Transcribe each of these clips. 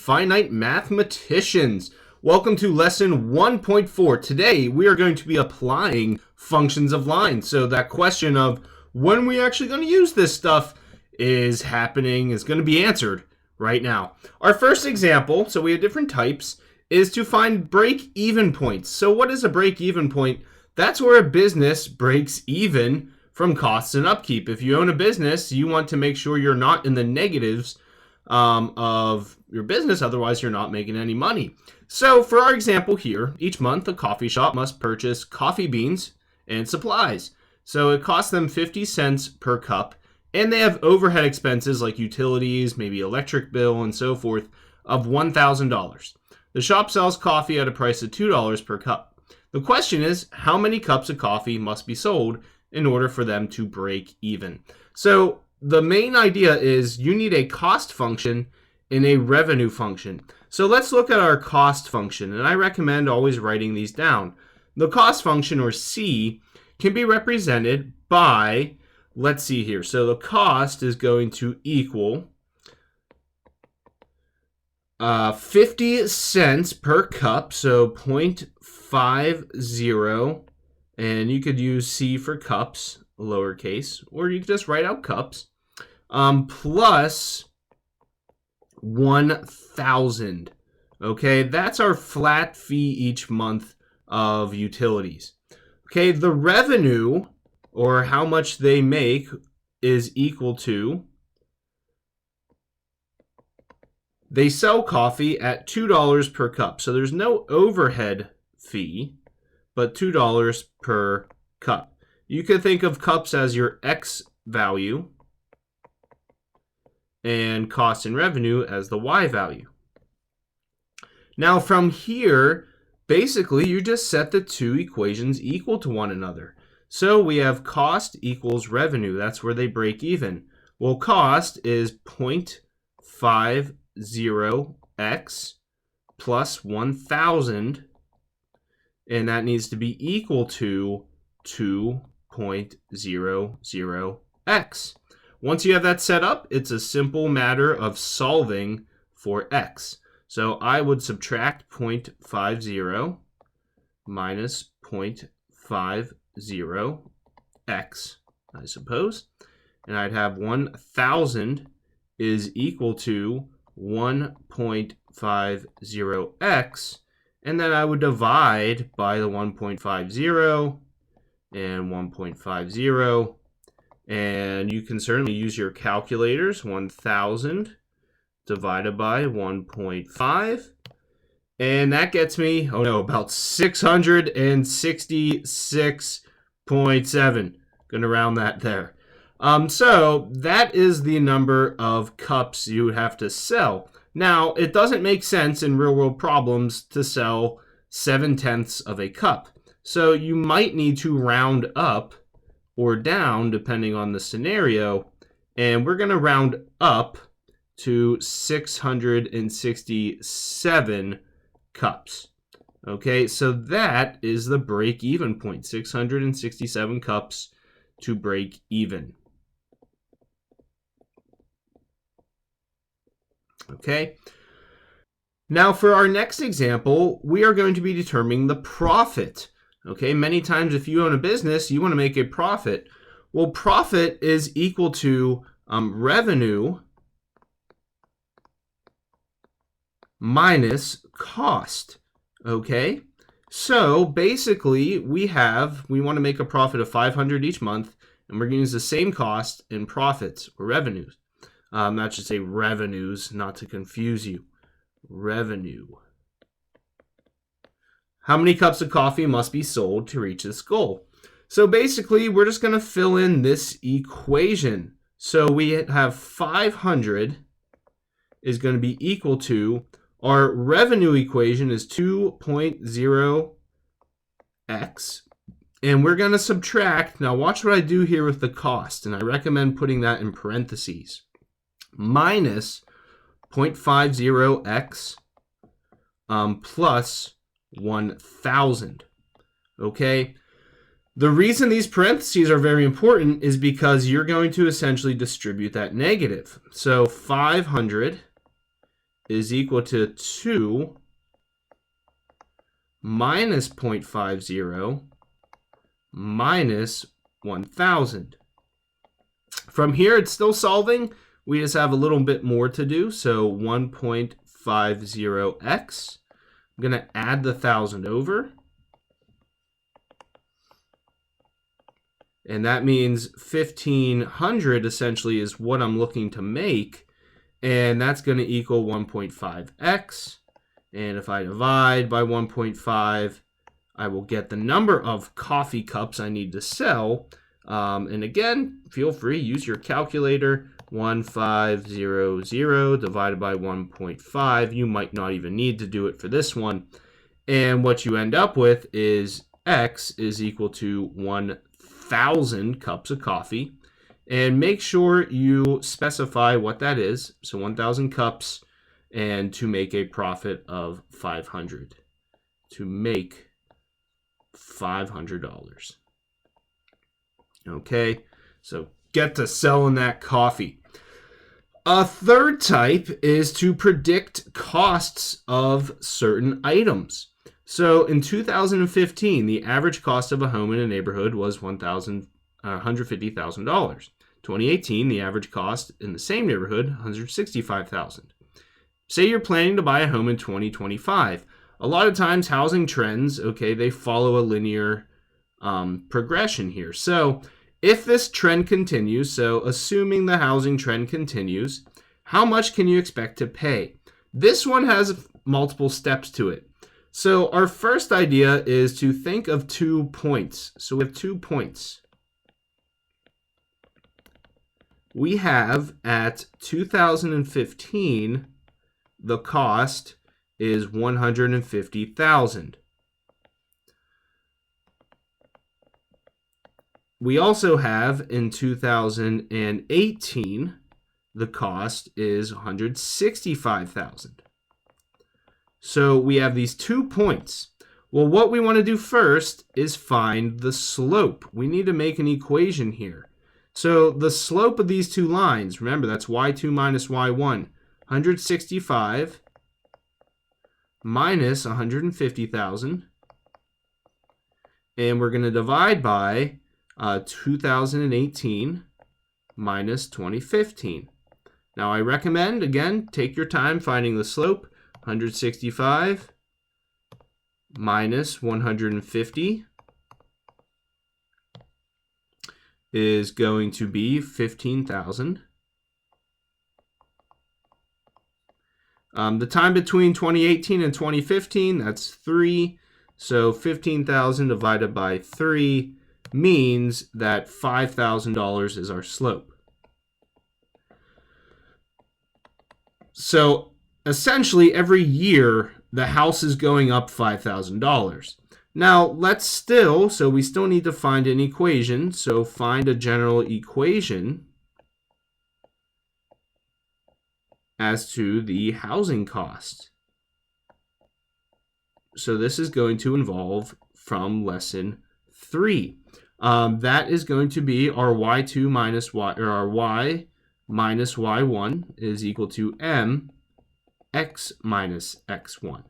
Finite Mathematicians. Welcome to lesson 1.4. Today we are going to be applying functions of line. So that question of when we actually going to use this stuff is going to be answered right now. Our first example, so we have different types, is to find break-even points. So what is a break-even point? That's where a business breaks even from costs and upkeep. If you own a business, you want to make sure you're not in the negatives of your business, otherwise you're not making any money. So for our example here, each month a coffee shop must purchase coffee beans and supplies. So it costs them 50 cents per cup, and they have overhead expenses like utilities, maybe electric bill and so forth of $1,000. The shop sells coffee at a price of $2 per cup. The question is, how many cups of coffee must be sold in order for them to break even? So the main idea is you need a cost function and a revenue function. So let's look at our cost function, and I recommend always writing these down. The cost function, or C, can be represented by, let's see here, so the cost is going to equal 50 cents per cup, so 0.50, and you could use C for cups, lowercase, or you could just write out cups, plus 1,000. Okay, that's our flat fee each month of utilities. Okay, the revenue, or how much they make, is equal to, they sell coffee at $2 per cup. So there's no overhead fee, but $2 per cup. You could think of cups as your X value and cost and revenue as the Y value. Now from here, basically you just set the two equations equal to one another. So we have cost equals revenue. That's where they break even. Well, cost is 0.50x plus 1,000, and that needs to be equal to 2.00x. Once you have that set up, it's a simple matter of solving for x. So I would subtract 0.50 minus 0.50x, I suppose. And I'd have 1,000 is equal to 1.50x. And then I would divide by the 1.50 and 1.50. And you can certainly use your calculators. 1,000 divided by 1.5. And that gets me, about 666.7. Going to round that there. So that is the number of cups you would have to sell. Now, it doesn't make sense in real-world problems to sell 7/10 of a cup. So you might need to round up or down depending on the scenario. And we're going to round up to 667 cups. Okay, so that is the break-even point, 667 cups to break even. Okay, now for our next example, we are going to be determining the profit. Okay, many times if you own a business, you want to make a profit. Well, profit is equal to revenue minus cost. Okay, so basically we want to make a profit of 500 each month, and we're going to use the same cost in profits or revenues. That should say revenues, not to confuse you. Revenue. How many cups of coffee must be sold to reach this goal? So basically, we're just going to fill in this equation. So we have 500 is going to be equal to, our revenue equation is 2.0x, and we're going to subtract, now watch what I do here with the cost, and I recommend putting that in parentheses, minus 0.50x plus 1,000. Okay, the reason these parentheses are very important is because you're going to essentially distribute that negative. So 500 is equal to 2 minus 0.50 minus 1,000. From here, it's still solving. We just have a little bit more to do. So 1.50x. I'm going to add the 1,000 over. And that means 1,500 essentially is what I'm looking to make. And that's going to equal 1.5x. And if I divide by 1.5, I will get the number of coffee cups I need to sell. And again, feel free, use your calculator. 1,500 divided by 1.5. You might not even need to do it for this one. And what you end up with is x is equal to 1,000 cups of coffee. And make sure you specify what that is. So 1,000 cups, and to make a profit of 500. To make $500. Okay, so get to selling that coffee. A third type is to predict costs of certain items. So in 2015, the average cost of a home in a neighborhood was $150,000. 2018, the average cost in the same neighborhood, $165,000. Say you're planning to buy a home in 2025. A lot of times housing trends, okay, they follow a linear progression here. So if this trend continues, so assuming the housing trend continues, how much can you expect to pay? This one has multiple steps to it. So our first idea is to think of 2 points. So we have 2 points. We have at 2015, the cost is $150,000. We also have in 2018, the cost is $165,000. So we have these 2 points. Well, what we want to do first is find the slope. We need to make an equation here. So the slope of these 2 lines, remember that's y2 minus y1, 165 minus 150,000. And we're going to divide by 2018 minus 2015. Now I recommend, again, take your time finding the slope. 165 minus 150 is going to be 15,000. The time between 2018 and 2015, that's 3. So 15,000 divided by 3 means that $5,000 is our slope. So essentially every year the house is going up $5,000. Now so we still need to find an equation. So find a general equation as to the housing cost. So this is going to involve from lesson 3. That is going to be our y2 minus y, or our y minus y1 is equal to mx minus x1.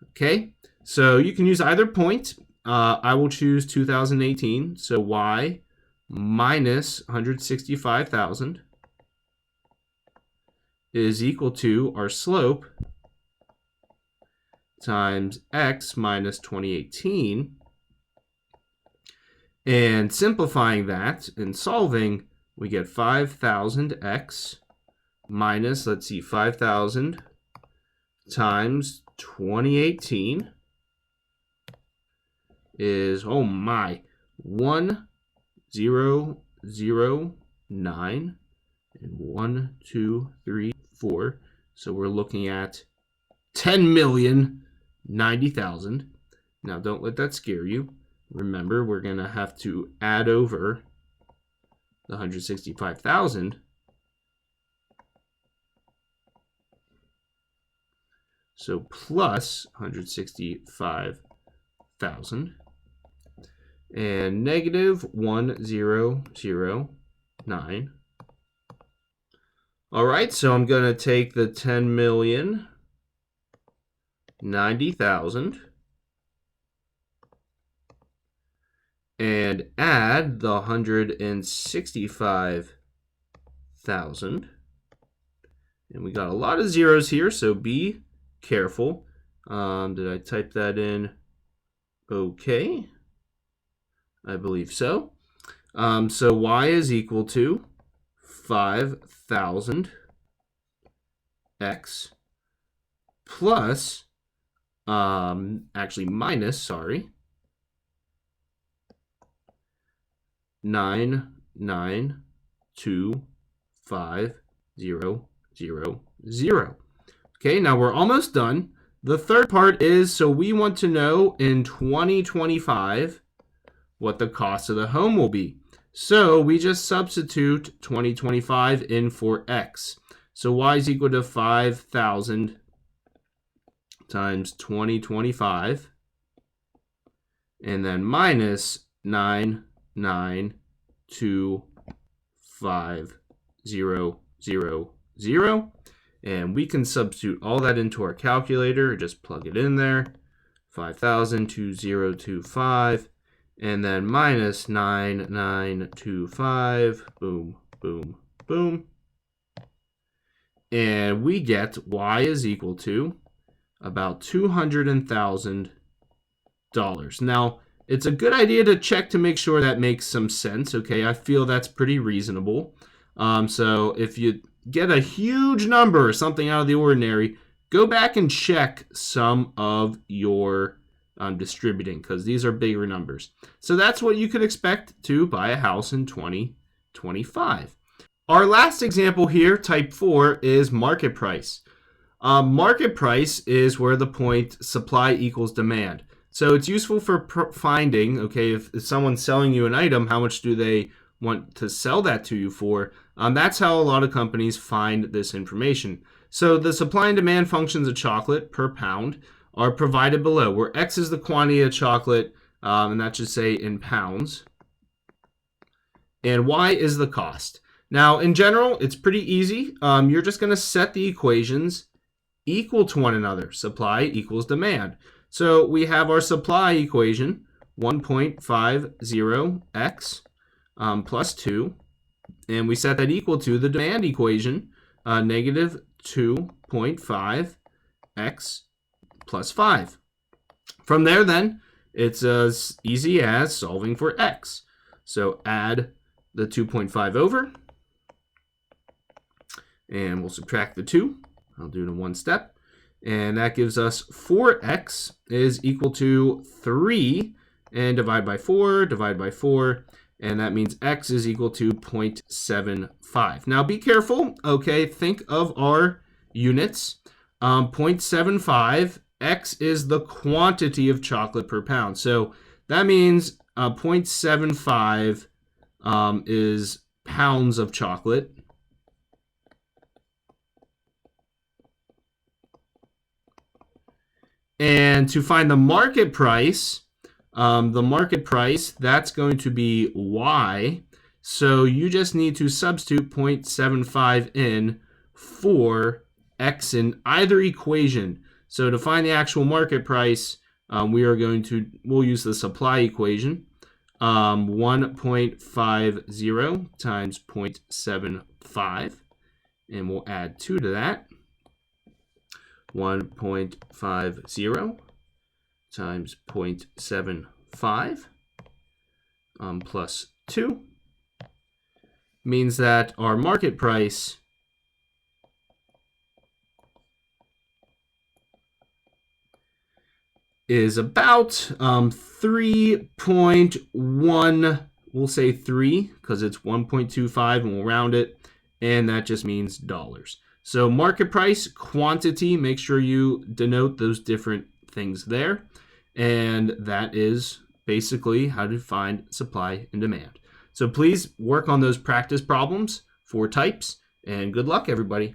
Okay, so you can use either point. I will choose 2018. So y minus 165,000 is equal to our slope times x minus 2018. And simplifying that and solving, we get 5,000x minus, 5,000 times 2018 is, 1,009 and 1, 2, 3, 4. So we're looking at 10,090,000. Now don't let that scare you. Remember, we're going to have to add over the 165,000. So plus 165,000 and negative 1,009 All right, so I'm going to take the 10,090,000 and add the 165,000. And we got a lot of zeros here, so be careful. Did I type that in? Okay. I believe so. So y is equal to 5,000 x plus, actually minus, sorry, 9925000. Okay, now we're almost done. The third part is, so we want to know in 2025 what the cost of the home will be. So we just substitute 2025 in for x. So y is equal to 5,000 times 2025, and then minus 9925000. And we can substitute all that into our calculator, just plug it in there. 5,000, 2025, and then minus 9925, boom, boom, boom. And we get y is equal to about $200,000. Now, it's a good idea to check to make sure that makes some sense, okay? I feel that's pretty reasonable. So if you get a huge number or something out of the ordinary, go back and check some of your distributing, because these are bigger numbers. So that's what you could expect to buy a house in 2025. Our last example here, type 4, is market price. Market price is where the point supply equals demand. So it's useful for finding, okay, if someone's selling you an item, how much do they want to sell that to you for? That's how a lot of companies find this information. So the supply and demand functions of chocolate per pound are provided below, where X is the quantity of chocolate, and that should say in pounds, and Y is the cost. Now, in general, it's pretty easy. You're just going to set the equations equal to one another. Supply equals demand. So we have our supply equation, 1.50x plus 2, and we set that equal to the demand equation, negative 2.5x plus 5. From there, then, it's as easy as solving for x. So add the 2.5 over, and we'll subtract the 2. I'll do it in one step. And that gives us 4x is equal to 3, and divide by 4, and that means x is equal to 0.75. Now be careful, okay, think of our units. 0.75, x is the quantity of chocolate per pound. So that means 0.75 is pounds of chocolate. And to find the market price, that's going to be y. So you just need to substitute 0.75 in for x in either equation. So to find the actual market price, we'll use the supply equation. 1.50 times 0.75, and we'll add 2 to that. 1.50 times 0.75 plus 2 means that our market price is about 3.1, we'll say 3 because it's 1.25 and we'll round it, and that just means dollars. So market price, quantity, make sure you denote those different things there. And that is basically how to find supply and demand. So please work on those practice problems for types, and good luck, everybody.